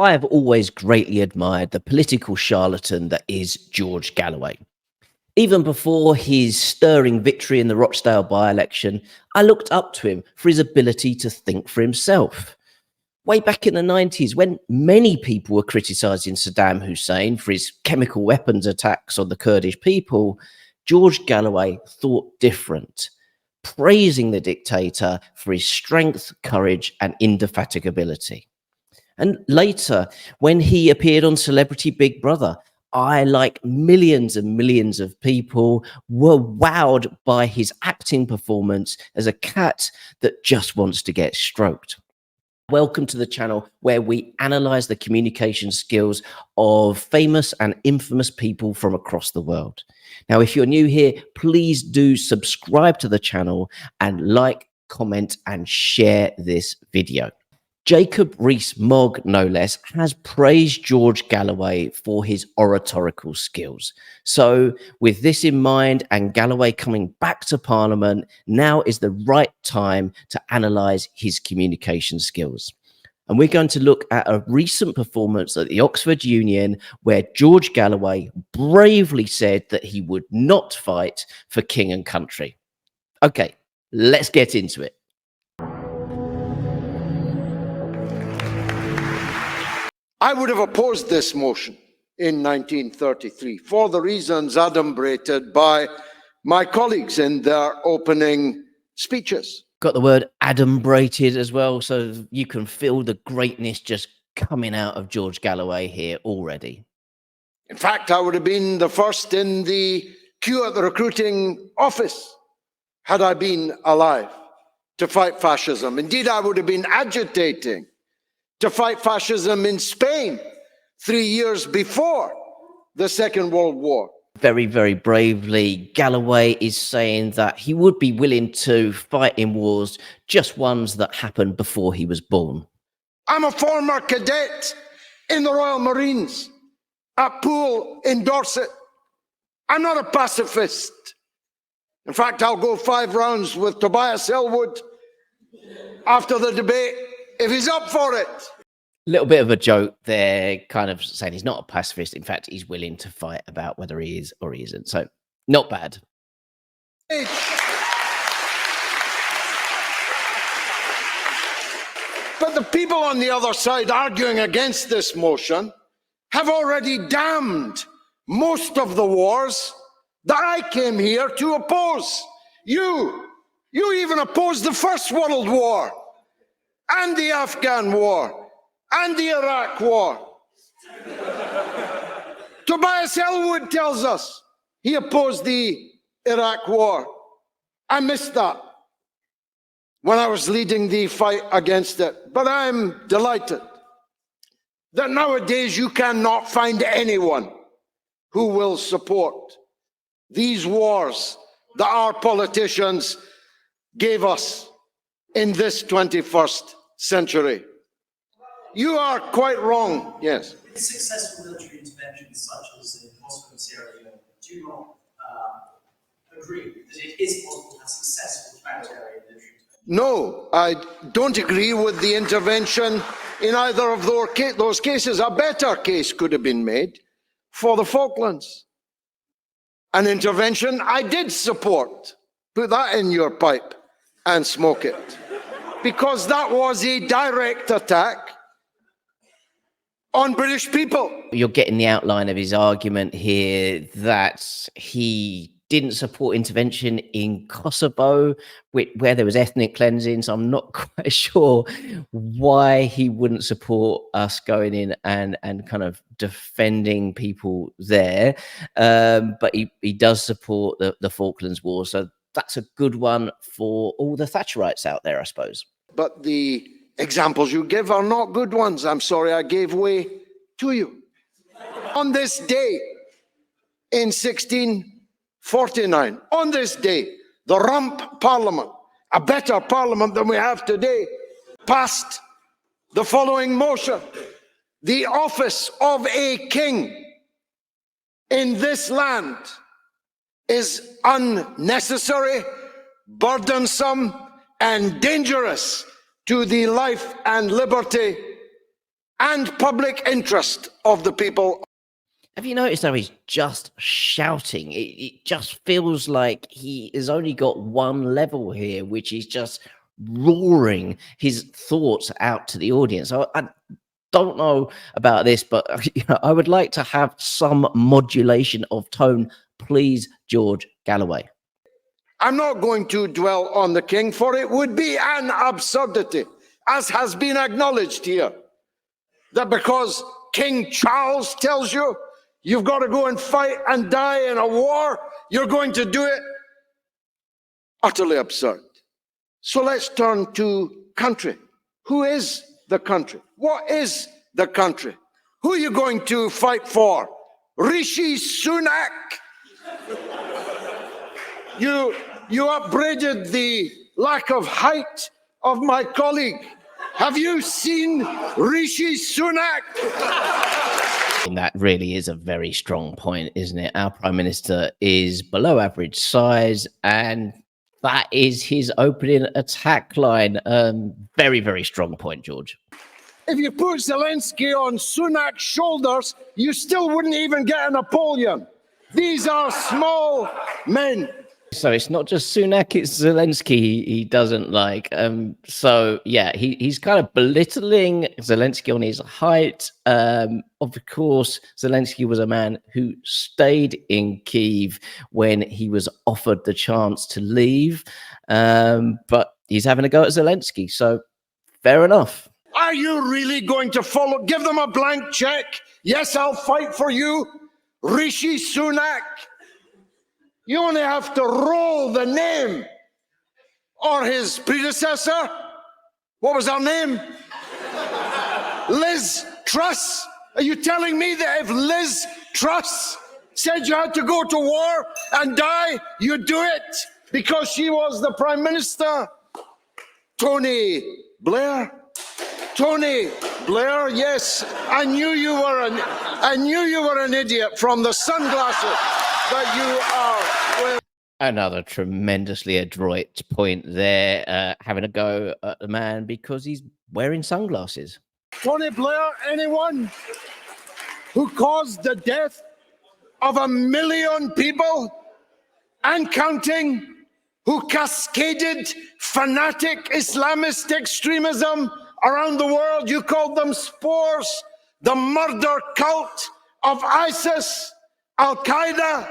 I have always greatly admired the political charlatan that is George Galloway. Even before his stirring victory in the Rochdale by-election, I looked up to him for his ability to think for himself. Way back in the 90s, when many people were criticising Saddam Hussein for his chemical weapons attacks on the Kurdish people, George Galloway thought different, praising the dictator for his strength, courage, and indefatigability. And later, when he appeared on Celebrity Big Brother, I, like millions and millions of people, were wowed by his acting performance as a cat that just wants to get stroked. Welcome to the channel where we analyze the communication skills of famous and infamous people from across the world. Now, if you're new here, please do subscribe to the channel and like, comment, and share this video. Jacob Rees-Mogg, no less, has praised George Galloway for his oratorical skills. So with this in mind and Galloway coming back to Parliament, now is the right time to analyse his communication skills. And we're going to look at a recent performance at the Oxford Union where George Galloway bravely said that he would not fight for king and country. Okay, let's get into it. I would have opposed this motion in 1933 for the reasons adumbrated by my colleagues in their opening speeches. Got the word adumbrated as well, so you can feel the greatness just coming out of George Galloway here already. In fact, I would have been the first in the queue at the recruiting office had I been alive to fight fascism. Indeed, I would have been agitating to fight fascism in Spain 3 years before the Second World War. Very, very bravely, Galloway is saying that he would be willing to fight in wars, just ones that happened before he was born. I'm a former cadet in the Royal Marines at Poole in Dorset. I'm not a pacifist. In fact, I'll go 5 rounds with Tobias Ellwood after the debate if he's up for it. Little bit of a joke there, kind of saying he's not a pacifist. In fact, he's willing to fight about whether he is or he isn't. So, not bad. But the people on the other side arguing against this motion have already damned most of the wars that I came here to oppose. You even opposed the First World War and the Afghan War and the Iraq War. Tobias Ellwood tells us he opposed the Iraq War. I missed that when I was leading the fight against it. But I'm delighted that nowadays you cannot find anyone who will support these wars that our politicians gave us in this 21st century. You are quite wrong, yes. Successful military interventions such as in Moscow and Sierra Leone do you not agree that it is possible to have successful humanitarian military intervention? No, I don't agree with the intervention in either of those cases. A better case could have been made for the Falklands. An intervention I did support. Put that in your pipe and smoke it. Because that was a direct attack on British people. You're getting the outline of his argument here that he didn't support intervention in Kosovo, where there was ethnic cleansing. So I'm not quite sure why he wouldn't support us going in and kind of defending people there. But he does support the Falklands War. So that's a good one for all the Thatcherites out there, I suppose. But the examples you give are not good ones. I'm sorry I gave way to you. On this day in 1649, on this day, the Rump Parliament, a better parliament than we have today, passed the following motion. The office of a king in this land is unnecessary, burdensome, and dangerous to the life and liberty and public interest of the people. Have you noticed how he's just shouting? It just feels like he has only got one level here, which is just roaring his thoughts out to the audience. I don't know about this, but I would like to have some modulation of tone, please, George Galloway. I'm not going to dwell on the king, for it would be an absurdity, as has been acknowledged here, that because King Charles tells you you've got to go and fight and die in a war, you're going to do it. Utterly absurd. So let's turn to country. Who is the country? What is the country? Who are you going to fight for? Rishi Sunak? You upbraided the lack of height of my colleague. Have you seen Rishi Sunak? And that really is a very strong point, isn't it? Our Prime Minister is below average size, and that is his opening attack line. Very, very strong point, George. If you put Zelensky on Sunak's shoulders, you still wouldn't even get a Napoleon. These are small men. So it's not just Sunak, it's Zelensky he doesn't like. So yeah, he's kind of belittling Zelensky on his height. Of course, Zelensky was a man who stayed in Kyiv when he was offered the chance to leave. But he's having a go at Zelensky, so fair enough. Are you really going to follow? Give them a blank check. Yes, I'll fight for you. Rishi Sunak. You only have to roll the name. Or his predecessor. What was her name? Liz Truss. Are you telling me that if Liz Truss said you had to go to war and die, you'd do it because she was the Prime Minister? Tony Blair. Tony Blair, yes. I knew you were an idiot from the sunglasses that you are wearing. Another tremendously adroit point there, having a go at the man because he's wearing sunglasses. Tony Blair, anyone who caused the death of 1 million people and counting, who cascaded fanatic Islamist extremism around the world, you called them spores, the murder cult of ISIS, Al-Qaeda,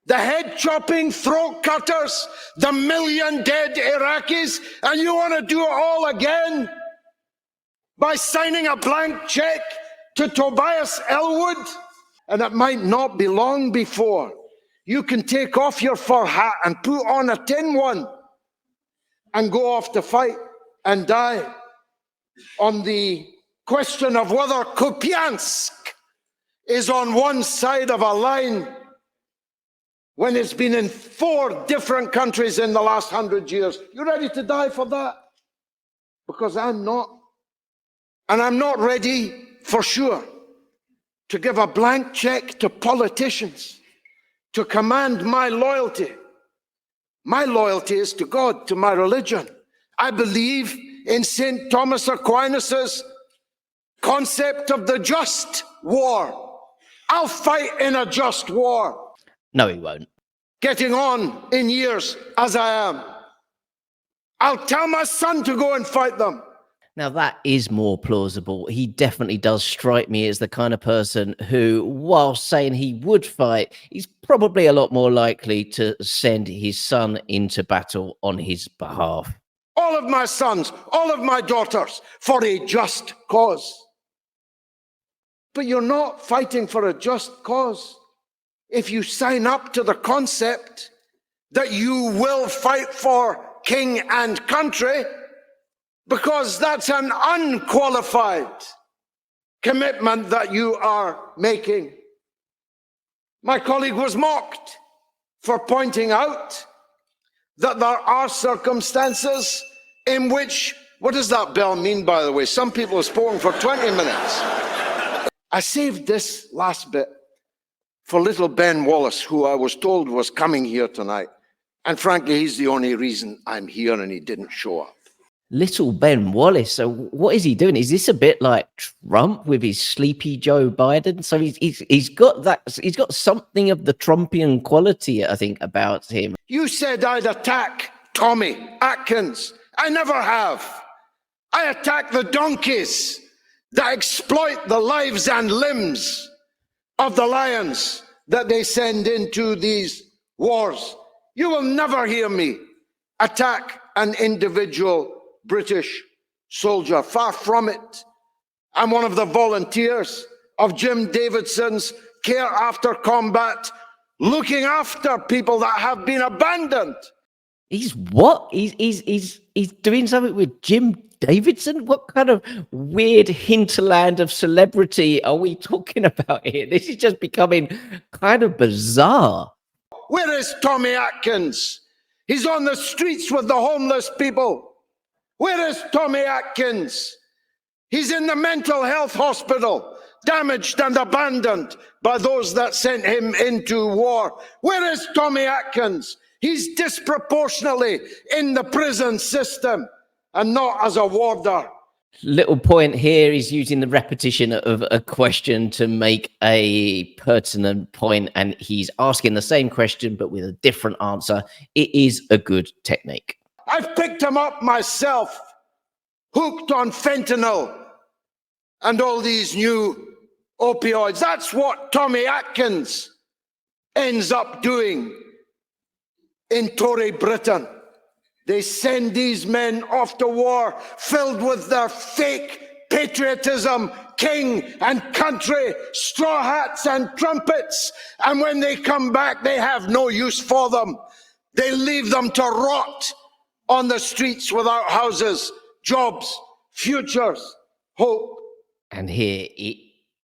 the head-chopping throat cutters, the 1 million dead Iraqis, and you want to do it all again by signing a blank check to Tobias Ellwood? And it might not be long before you can take off your fur hat and put on a tin one and go off to fight and die on the question of whether Kupiansk is on one side of a line when it's been in 4 different countries in the last 100 years. You ready to die for that? Because I'm not. And I'm not ready, for sure, to give a blank check to politicians to command my loyalty. My loyalty is to God, to my religion. I believe in St. Thomas Aquinas's concept of the just war. I'll fight in a just war. No, he won't. Getting on in years as I am. I'll tell my son to go and fight them. Now, that is more plausible. He definitely does strike me as the kind of person who, while saying he would fight, he's probably a lot more likely to send his son into battle on his behalf. All of my sons, all of my daughters, for a just cause. But you're not fighting for a just cause if you sign up to the concept that you will fight for king and country, because that's an unqualified commitment that you are making. My colleague was mocked for pointing out that there are circumstances in which, what does that bell mean, by the way? Some people have spoken for 20 minutes. I saved this last bit for little Ben Wallace, who I was told was coming here tonight. And frankly, he's the only reason I'm here and he didn't show up. Little Ben Wallace. So what is he doing? Is this a bit like Trump with his sleepy Joe Biden? So he's got that. He's got something of the Trumpian quality, I think, about him. You said I'd attack Tommy Atkins. I never have. I attack the donkeys that exploit the lives and limbs of the lions that they send into these wars. You will never hear me attack an individual British soldier. Far from it. I'm one of the volunteers of Jim Davidson's Care After Combat, looking after people that have been abandoned. He's what? He's doing something with Jim Davidson? What kind of weird hinterland of celebrity are we talking about here? This is just becoming kind of bizarre. Where is Tommy Atkins? He's on the streets with the homeless people. Where is Tommy Atkins? He's in the mental health hospital, damaged and abandoned by those that sent him into war. Where is Tommy Atkins? He's disproportionately in the prison system and not as a warder. Little point here, he's using the repetition of a question to make a pertinent point, and he's asking the same question but with a different answer. It is a good technique. I've picked him up myself, hooked on fentanyl and all these new opioids. That's what Tommy Atkins ends up doing in Tory Britain. They send these men off to war filled with their fake patriotism, king and country, straw hats and trumpets. And when they come back, they have no use for them. They leave them to rot on the streets without houses, jobs, futures, hope. And here,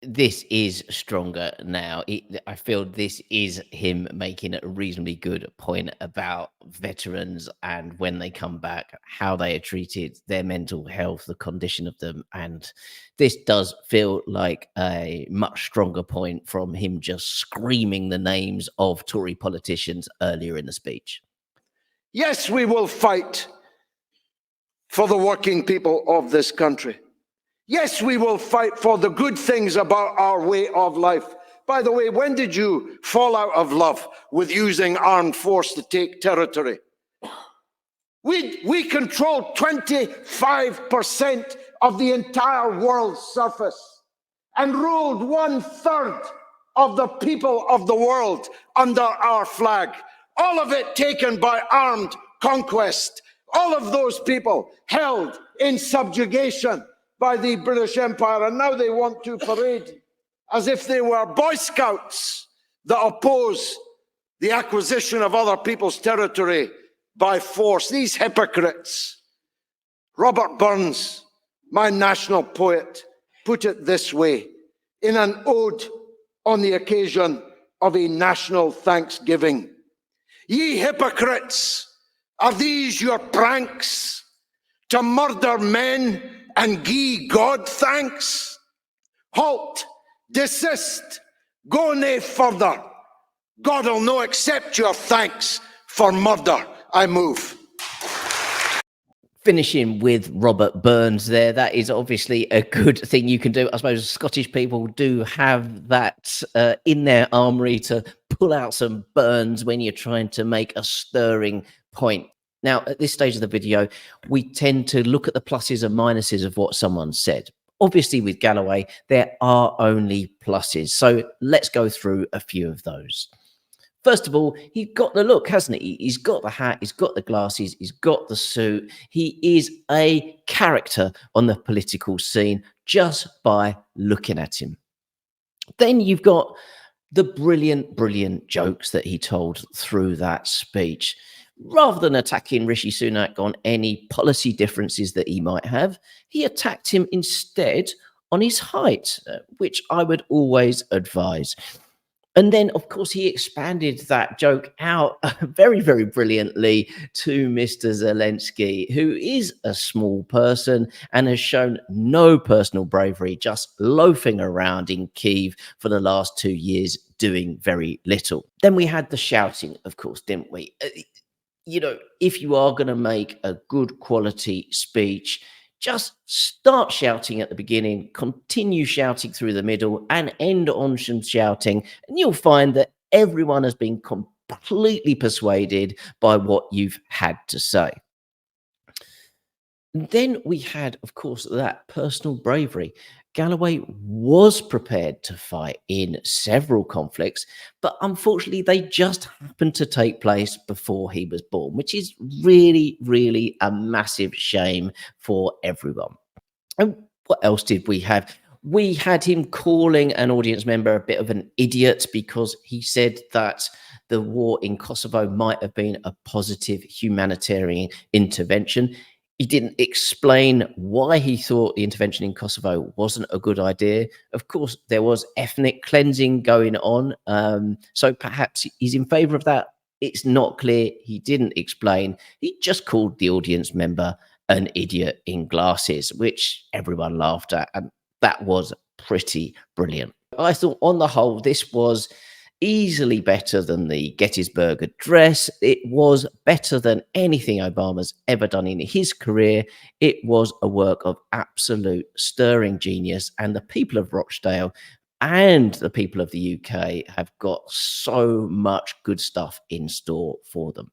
this is stronger now. I feel this is him making a reasonably good point about veterans and when they come back, how they are treated, their mental health, the condition of them. And this does feel like a much stronger point from him just screaming the names of Tory politicians earlier in the speech. Yes, we will fight for the working people of this country. Yes, we will fight for the good things about our way of life. By the way, when did you fall out of love with using armed force to take territory? We control 25% of the entire world's surface and ruled 1/3 of the people of the world under our flag. All of it taken by armed conquest. All of those people held in subjugation by the British Empire, and now they want to parade as if they were Boy Scouts that oppose the acquisition of other people's territory by force. These hypocrites. Robert Burns, my national poet, put it this way in an ode on the occasion of a national Thanksgiving. Ye hypocrites, are these your pranks to murder men and gie God thanks? Halt, desist, go nae further. God'll no accept your thanks for murder. I move. Finishing with Robert Burns there, that is obviously a good thing you can do. I suppose Scottish people do have that in their armoury to pull out some Burns when you're trying to make a stirring point. Now, at this stage of the video, we tend to look at the pluses and minuses of what someone said. Obviously, with Galloway, there are only pluses. So let's go through a few of those. First of all, he's got the look, hasn't he? He's got the hat, he's got the glasses, he's got the suit. He is a character on the political scene just by looking at him. Then you've got the brilliant jokes that he told through that speech. Rather than attacking Rishi Sunak on any policy differences that he might have, he attacked him instead on his height, which I would always advise. And then, of course, he expanded that joke out very brilliantly to Mr. Zelensky, who is a small person and has shown no personal bravery, just loafing around in Kyiv for the last 2 years, doing very little. Then we had the shouting, of course, didn't we? you know, if you are going to make a good quality speech, just start shouting at the beginning, continue shouting through the middle, and end on some shouting. And you'll find that everyone has been completely persuaded by what you've had to say. And then we had, of course, that personal bravery. Galloway was prepared to fight in several conflicts, but unfortunately, they just happened to take place before he was born, which is really, really a massive shame for everyone. And what else did we have? We had him calling an audience member a bit of an idiot because he said that the war in Kosovo might have been a positive humanitarian intervention. He didn't explain why he thought the intervention in Kosovo wasn't a good idea. Of course, there was ethnic cleansing going on. So perhaps he's in favor of that. It's not clear. He didn't explain. He just called the audience member an idiot in glasses, which everyone laughed at. And that was pretty brilliant. I thought on the whole, this was easily better than the Gettysburg Address. It was better than anything Obama's ever done in his career. It was a work of absolute stirring genius, and the people of Rochdale and the people of the UK have got so much good stuff in store for them.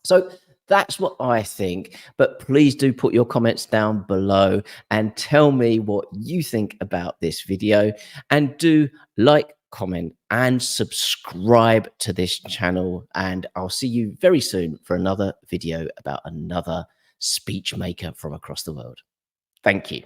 So that's what I think, but please do put your comments down below and tell me what you think about this video, and do like, comment and subscribe to this channel, and I'll see you very soon for another video about another speech maker from across the world. Thank you.